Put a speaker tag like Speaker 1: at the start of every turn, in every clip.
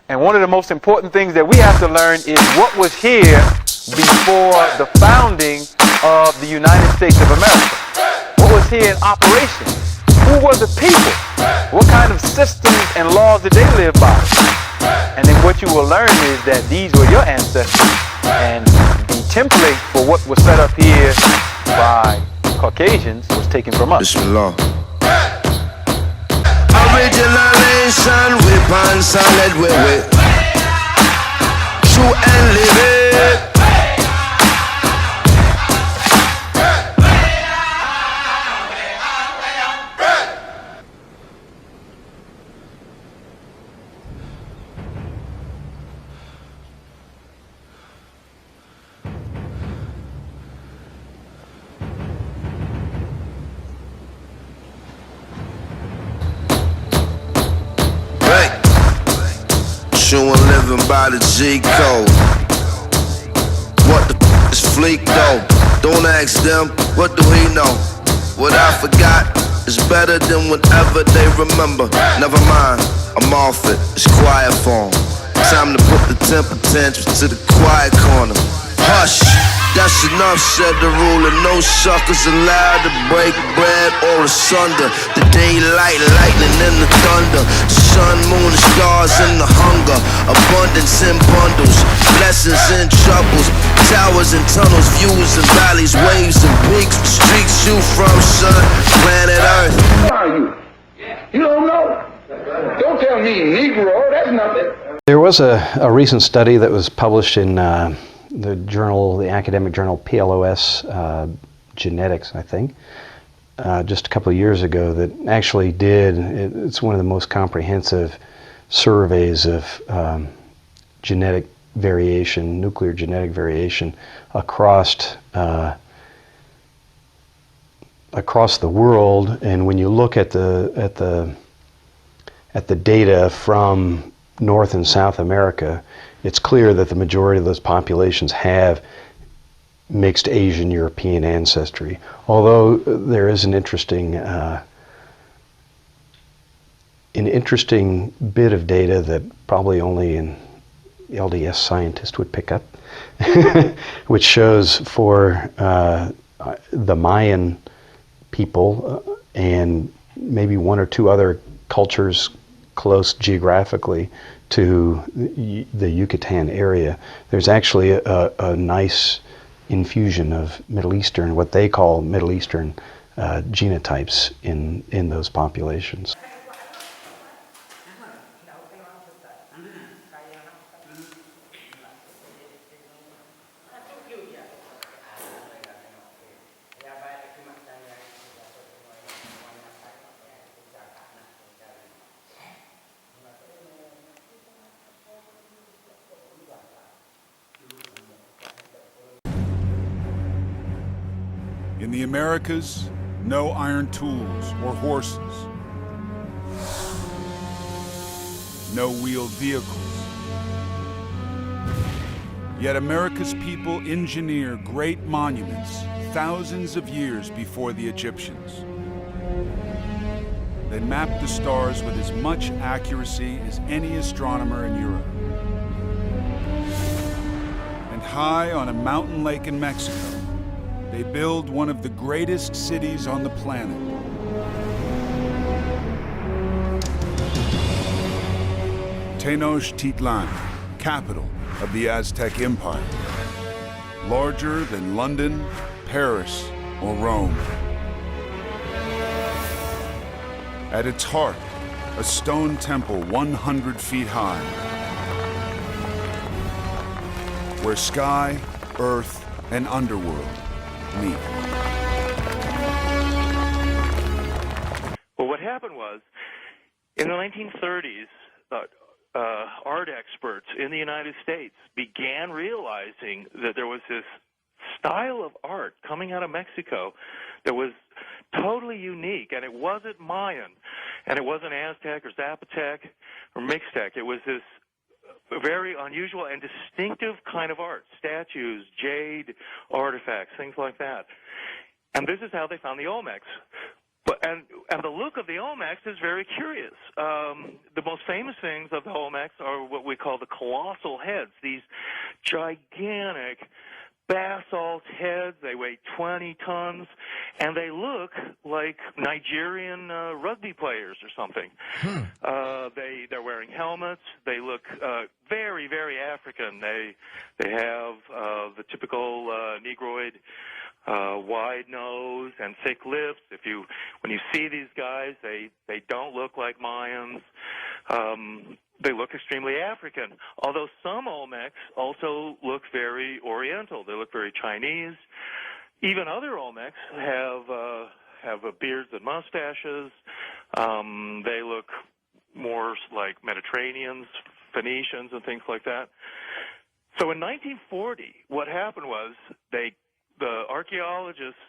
Speaker 1: And one of the most important things that we have to learn is what was here before the founding of the United States of America. What was here in operation? Who were the people? What kind of systems and laws did they live by? And then what you will learn is that these were your ancestors, and the template for what was set up here by Caucasians was taken from us.
Speaker 2: Bismillah. Original nation, we pan solid, we true and live it. True and living by the G code. What the is fleek though? Don't ask them, what do he know? What I forgot is better than whatever they remember. Never mind, I'm off it, it's quiet form. Time to put the temper tantrums to the quiet corner. Hush, that's enough, said the ruler. No suckers allowed to break bread or asunder. The daylight, lightning and the thunder. Sun, moon, and stars and the hunger. Abundance in bundles, blessings and troubles. Towers and tunnels, views and valleys, waves and peaks. Streets you from, son, planet Earth.
Speaker 3: Who are you? You don't know? Don't tell me Negro, that's nothing.
Speaker 4: There was a recent study that was published in the academic journal PLOS Genetics, I think, just a couple of years ago, that actually it's one of the most comprehensive surveys of genetic variation, nuclear genetic variation across the world. And when you look at the data from North and South America, it's clear that the majority of those populations have mixed Asian European ancestry. Although there is an interesting bit of data that probably only an LDS scientist would pick up, which shows for the Mayan people and maybe one or two other cultures close geographically to the Yucatan area, there's actually a nice infusion of Middle Eastern, what they call Middle Eastern genotypes in those populations.
Speaker 5: In the Americas, no iron tools or horses, no wheeled vehicles. Yet America's people engineer great monuments thousands of years before the Egyptians. They map the stars with as much accuracy as any astronomer in Europe. And high on a mountain lake in Mexico, they build one of the greatest cities on the planet. Tenochtitlan, capital of the Aztec Empire. Larger than London, Paris, or Rome. At its heart, a stone temple 100 feet high, where sky, earth, and underworld meet.
Speaker 6: Well, what happened was, in the 1930s, art experts in the United States began realizing that there was this style of art coming out of Mexico that was totally unique, and it wasn't Mayan, and it wasn't Aztec or Zapotec or Mixtec. It was this very unusual and distinctive kind of art, statues, jade artifacts, things like that. And this is how they found the Olmecs. But and the look of the Olmecs is very curious. The most famous things of the Olmecs are what we call the colossal heads, these gigantic basalt heads. They weigh 20 tons, and they look like Nigerian rugby players or something. They're wearing helmets. They look very, very African. They have the typical Negroid wide nose and thick lips. When you see these guys, they don't look like Mayans. They look extremely African, although some Olmecs also look very Oriental. They look very Chinese. Even other Olmecs have beards and mustaches. They look more like Mediterraneans, Phoenicians, and things like that. So in 1940, what happened was the archaeologists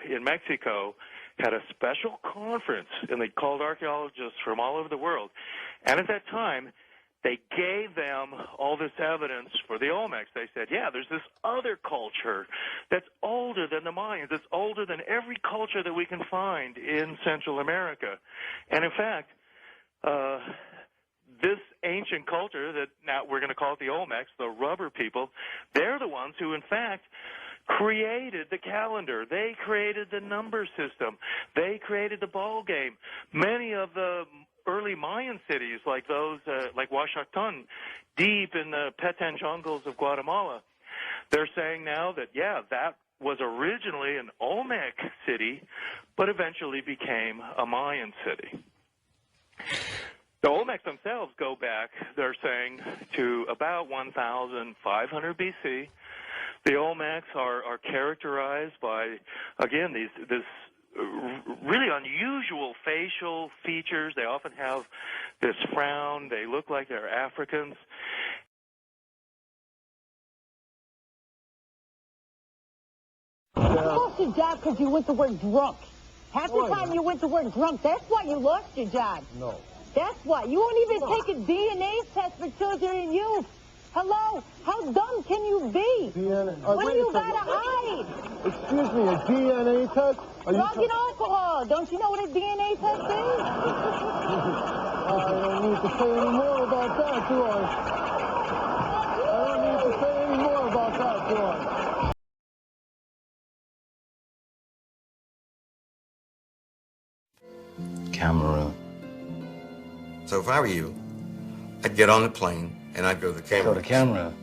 Speaker 6: in Mexico had a special conference, and they called archaeologists from all over the world. And at that time, they gave them all this evidence for the Olmecs. They said, yeah, there's this other culture that's older than the Mayans. It's older than every culture that we can find in Central America. And in fact, this ancient culture that now we're going to call it the Olmecs, the rubber people, they're the ones who, in fact, created the calendar. They created the number system. They created the ball game. Many of the early Mayan cities, like those, like Oaxacan, deep in the Petén jungles of Guatemala, they're saying now that, yeah, that was originally an Olmec city, but eventually became a Mayan city. The Olmecs themselves go back, they're saying, to about 1,500 BC. The Olmecs are characterized by, again, this really unusual facial features. They often have this frown. They look like they're Africans.
Speaker 7: You lost your job because you went to work drunk. Half the time you went to work drunk. That's why you lost your job.
Speaker 8: No.
Speaker 7: That's why. You won't even take a DNA test for children and youth. Hello? How dumb can you be?
Speaker 8: DNA.
Speaker 7: What do you gotta hide?
Speaker 8: Excuse me, a DNA test?
Speaker 7: Drug and alcohol. Don't you know what a DNA test is?
Speaker 8: I don't need to say any more about that, do I? I don't need to say any more about that, do I?
Speaker 9: Cameroon. So if I were you, I'd get on the plane and I'd go to Cameroon.
Speaker 10: Go to Cameroon.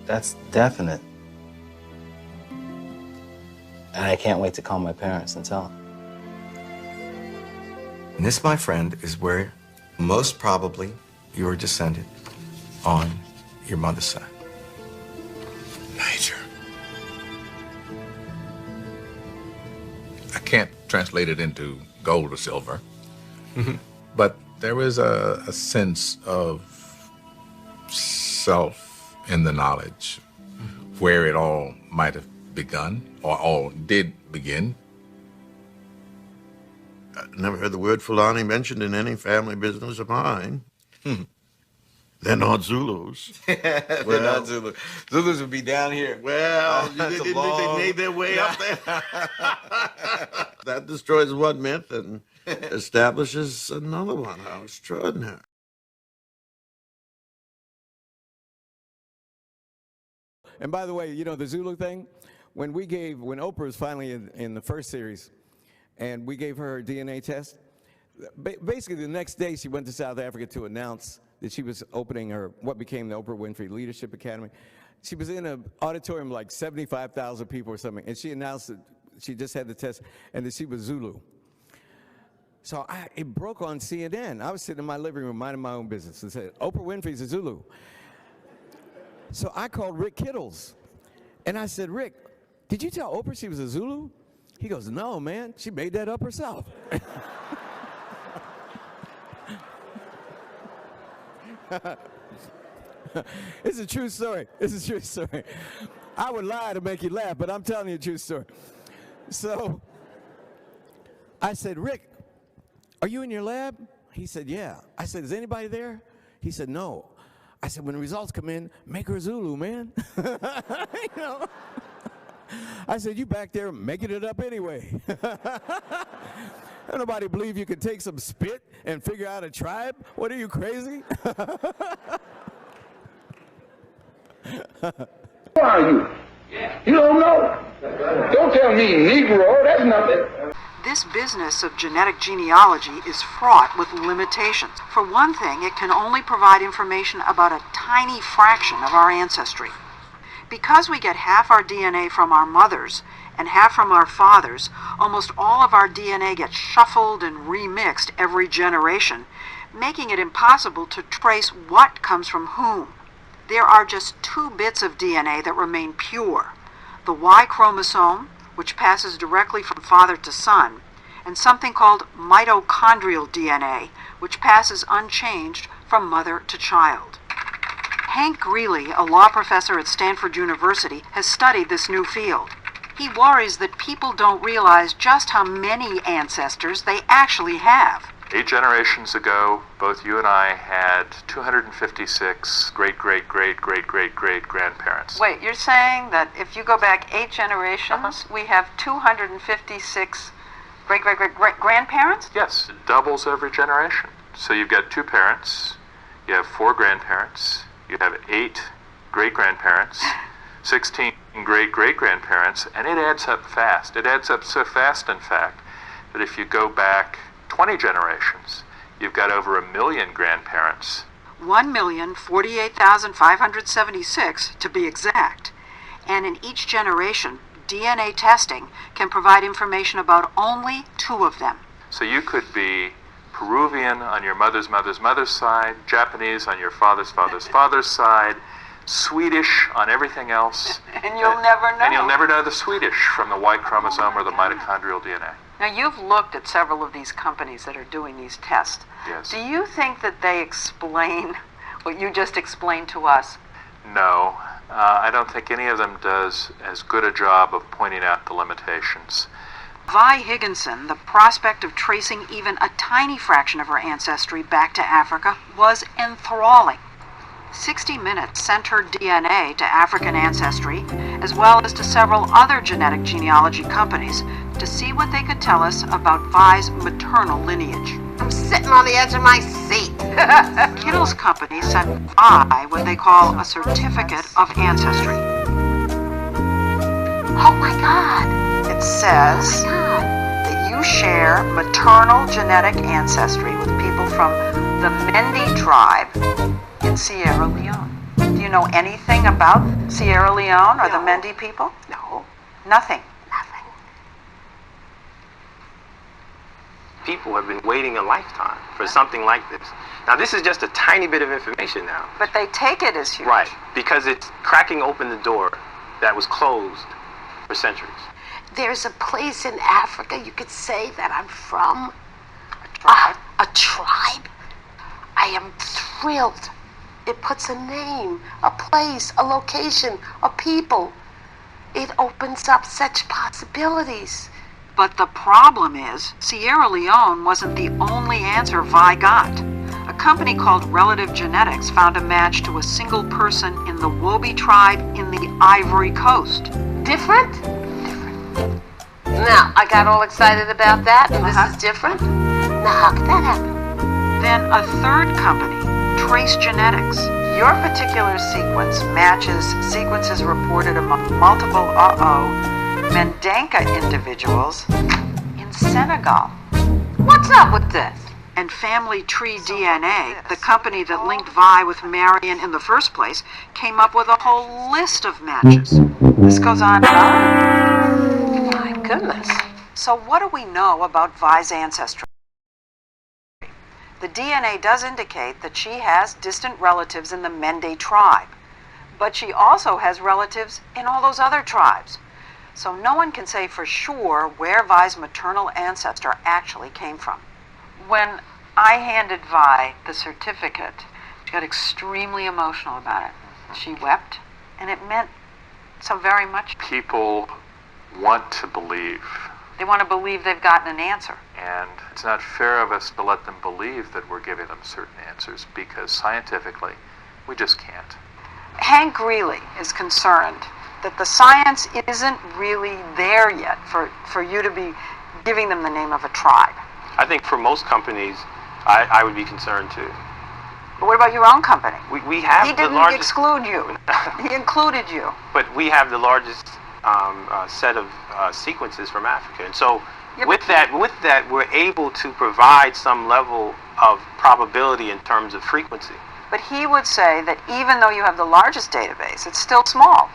Speaker 10: That's definite. And I can't wait to call my parents and tell them.
Speaker 9: And this, my friend, is where most probably you are descended on your mother's side.
Speaker 11: Niger. I can't translate it into gold or silver, but there is a sense of self in the knowledge where it all might have begun or all did begin.
Speaker 12: I never heard the word Fulani mentioned in any family business of mine. They're not Zulus.
Speaker 9: They're not Zulus. Zulus would be down here.
Speaker 12: Well, they made their way up there. That destroys one myth and establishes another one. How extraordinary.
Speaker 13: And by the way, you know, the Zulu thing, when Oprah was finally in the first series, and we gave her a DNA test, basically the next day she went to South Africa to announce that she was opening what became the Oprah Winfrey Leadership Academy. She was in an auditorium like 75,000 people or something, and she announced that she just had the test and that she was Zulu. So it broke on CNN. I was sitting in my living room minding my own business and said, Oprah Winfrey's a Zulu. So I called Rick Kittles, and I said, Rick, did you tell Oprah she was a Zulu? He goes, no, man, she made that up herself. It's a true story. It's a true story. I would lie to make you laugh, but I'm telling you a true story. So I said, Rick, are you in your lab? He said, yeah. I said, is anybody there? He said, no. I said, when the results come in, make her Zulu, man. You know? I said, you back there making it up anyway. Nobody believe you can take some spit and figure out a tribe? What are you, crazy?
Speaker 3: Who are you? You don't know. Don't tell me Negro, that's nothing.
Speaker 14: This business of genetic genealogy is fraught with limitations. For one thing, it can only provide information about a tiny fraction of our ancestry. Because we get half our DNA from our mothers and half from our fathers, almost all of our DNA gets shuffled and remixed every generation, making it impossible to trace what comes from whom. There are just 2 bits of DNA that remain pure: the Y chromosome, which passes directly from father to son, and something called mitochondrial DNA, which passes unchanged from mother to child. Hank Greeley, a law professor at Stanford University, has studied this new field. He worries that people don't realize just how many ancestors they actually have.
Speaker 15: 8 generations ago, both you and I had 256 great-great-great-great-great-great-grandparents.
Speaker 14: Wait, you're saying that if you go back 8 generations, we have 256 great-great-great-grandparents?
Speaker 15: Yes, it doubles every generation. So you've got 2 parents, you have 4 grandparents, you have 8 great-grandparents, 16 great-great-grandparents, and it adds up fast. It adds up so fast, in fact, that if you go back 20 generations, you've got over 1 million grandparents.
Speaker 14: 1,048,576 to be exact. And in each generation, DNA testing can provide information about only 2 of them.
Speaker 15: So you could be Peruvian on your mother's mother's mother's side, Japanese on your father's father's father's side, Swedish on everything else.
Speaker 14: And you'll never know.
Speaker 15: And you'll never know the Swedish from the Y chromosome or the mitochondrial DNA.
Speaker 14: Now, you've looked at several of these companies that are doing these tests.
Speaker 15: Yes.
Speaker 14: Do you think that they explain what you just explained to us?
Speaker 15: No, I don't think any of them does as good a job of pointing out the limitations.
Speaker 14: Vi Higginson, the prospect of tracing even a tiny fraction of her ancestry back to Africa was enthralling. 60 Minutes sent her DNA to African Ancestry, as well as to several other genetic genealogy companies, to see what they could tell us about Vi's maternal lineage.
Speaker 16: I'm sitting on the edge of my seat.
Speaker 14: Kittle's company sent Vi what they call a certificate of ancestry.
Speaker 16: Oh my God.
Speaker 14: It says that you share maternal genetic ancestry with people from the Mende tribe in Sierra Leone. Do you know anything about Sierra Leone or the Mende people?
Speaker 16: No.
Speaker 14: Nothing.
Speaker 17: People have been waiting a lifetime for something like this. Now, this is just a tiny bit of information now.
Speaker 14: But they take it as huge.
Speaker 17: Right, because it's cracking open the door that was closed for centuries.
Speaker 16: There's a place in Africa you could say that I'm from.
Speaker 14: A tribe?
Speaker 16: A tribe? I am thrilled. It puts a name, a place, a location, a people. It opens up such possibilities.
Speaker 14: But the problem is, Sierra Leone wasn't the only answer Vi got. A company called Relative Genetics found a match to a single person in the Wobi tribe in the Ivory Coast.
Speaker 16: Different? Different. Now, I got all excited about that, and this is different. Now, how could that happen?
Speaker 14: Then a third company, Trace Genetics. Your particular sequence matches sequences reported among multiple Mendenka individuals in Senegal.
Speaker 16: What's up with this?
Speaker 14: And Family Tree DNA, the company that linked Vi with Marion in the first place, came up with a whole list of matches. This goes on and on.
Speaker 16: My goodness.
Speaker 14: So what do we know about Vi's ancestry? The DNA does indicate that she has distant relatives in the Mende tribe, but she also has relatives in all those other tribes. So no one can say for sure where Vi's maternal ancestor actually came from. When I handed Vi the certificate, she got extremely emotional about it. She wept, and it meant so very much.
Speaker 15: People want to believe.
Speaker 14: They want to believe they've gotten an answer.
Speaker 15: And it's not fair of us to let them believe that we're giving them certain answers, because scientifically, we just can't.
Speaker 14: Hank Greeley is concerned that the science isn't really there yet for you to be giving them the name of a tribe?
Speaker 17: I think for most companies, I would be concerned too.
Speaker 14: But what about your own company?
Speaker 17: We have
Speaker 14: He
Speaker 17: the
Speaker 14: didn't
Speaker 17: largest...
Speaker 14: exclude you. He included you.
Speaker 17: But we have the largest set of sequences from Africa. And so with that, we're able to provide some level of probability in terms of frequency.
Speaker 14: But he would say that even though you have the largest database, it's still small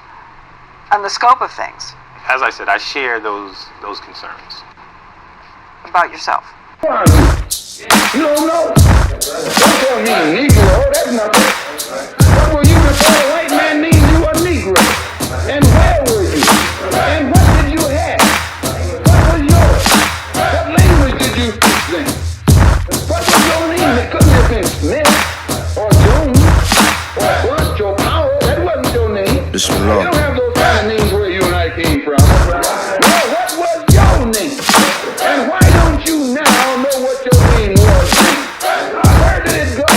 Speaker 14: on the scope of things.
Speaker 17: As I said, I share those concerns.
Speaker 14: About yourself.
Speaker 3: You don't know. Don't tell me Negro, that's nothing. What were you before a white man named you a Negro? And where were you? And what did you have? What was yours? What language did you speak then? What was your name? It couldn't have been Smith or Jones or Bunch or Powell. That wasn't your name. You don't have those kind of names where you and I came from. No, what was your name? And why don't you now know what your name was? Where did it go?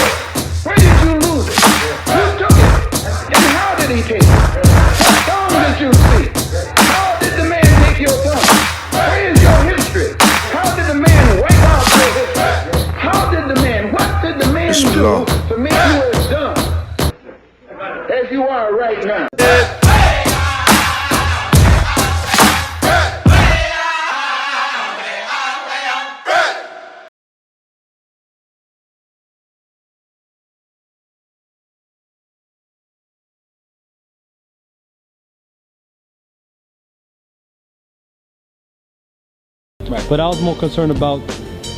Speaker 3: Where did you lose it? Who took it? And how did he take it? What tongue did you speak? How did the man take your tongue? Where is your history? How did the man wipe out your history? How did the man, what did the man do to make you as dumb as you are right now?
Speaker 18: Right. But I was more concerned about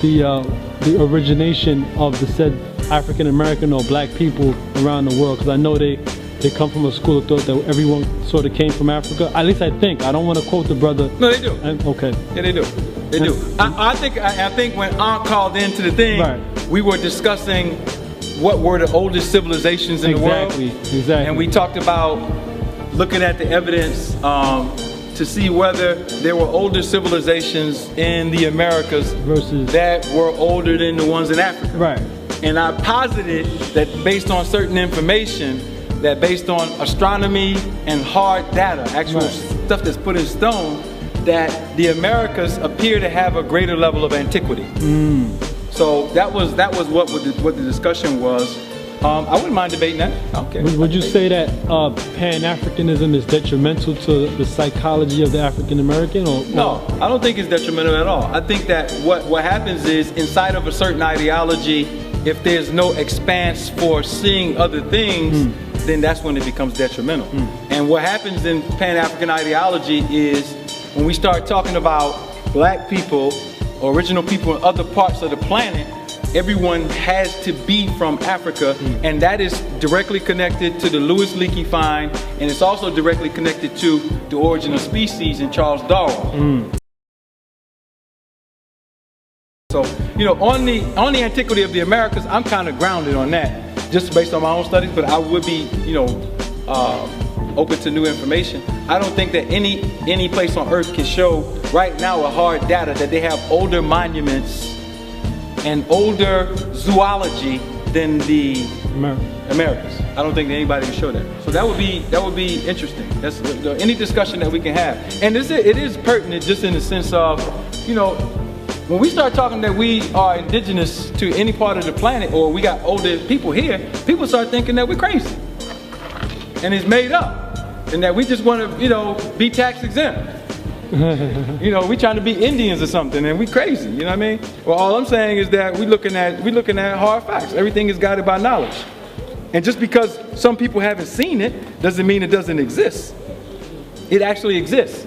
Speaker 18: the origination of the said African American or black people around the world, because I know they come from a school of thought that everyone sort of came from Africa. At least I think. I don't want to quote the brother.
Speaker 19: No, they do.
Speaker 18: Okay.
Speaker 19: Yeah, they do. They do. I think when Aunt called into the thing, right, we were discussing what were the oldest civilizations in the world.
Speaker 18: Exactly.
Speaker 19: And we talked about looking at the evidence to see whether there were older civilizations in the Americas versus that were older than the ones in Africa.
Speaker 18: Right.
Speaker 19: And I posited that based on certain information, that based on astronomy and hard data, actual stuff that's put in stone, that the Americas appear to have a greater level of antiquity. So that was what the discussion was. I wouldn't mind debating that. Okay.
Speaker 18: Would you say that Pan-Africanism is detrimental to the psychology of the African American? Or
Speaker 19: no, I don't think it's detrimental at all. I think that what happens is inside of a certain ideology, if there's no expanse for seeing other things, then that's when it becomes detrimental. And what happens in Pan-African ideology is when we start talking about black people, original people in other parts of the planet, everyone has to be from Africa, and that is directly connected to the Louis Leakey find, and it's also directly connected to the origin of species in Charles Darwin. So, you know, on the antiquity of the Americas, I'm kind of grounded on that, just based on my own studies, but I would be, you know, open to new information. I don't think that any place on earth can show right now a hard data that they have older monuments and older zoology than the Americas. I don't think that anybody can show that. So that would be interesting. That's any discussion that we can have. And it is pertinent just in the sense of, you know, when we start talking that we are indigenous to any part of the planet, or we got older people here, people start thinking that we're crazy. And it's made up. And that we just want to, you know, be tax exempt. You know, we trying to be Indians or something, and we crazy. You know what I mean? Well, all I'm saying is that we're looking at hard facts. Everything is guided by knowledge. And just because some people haven't seen it doesn't mean it doesn't exist. It actually exists.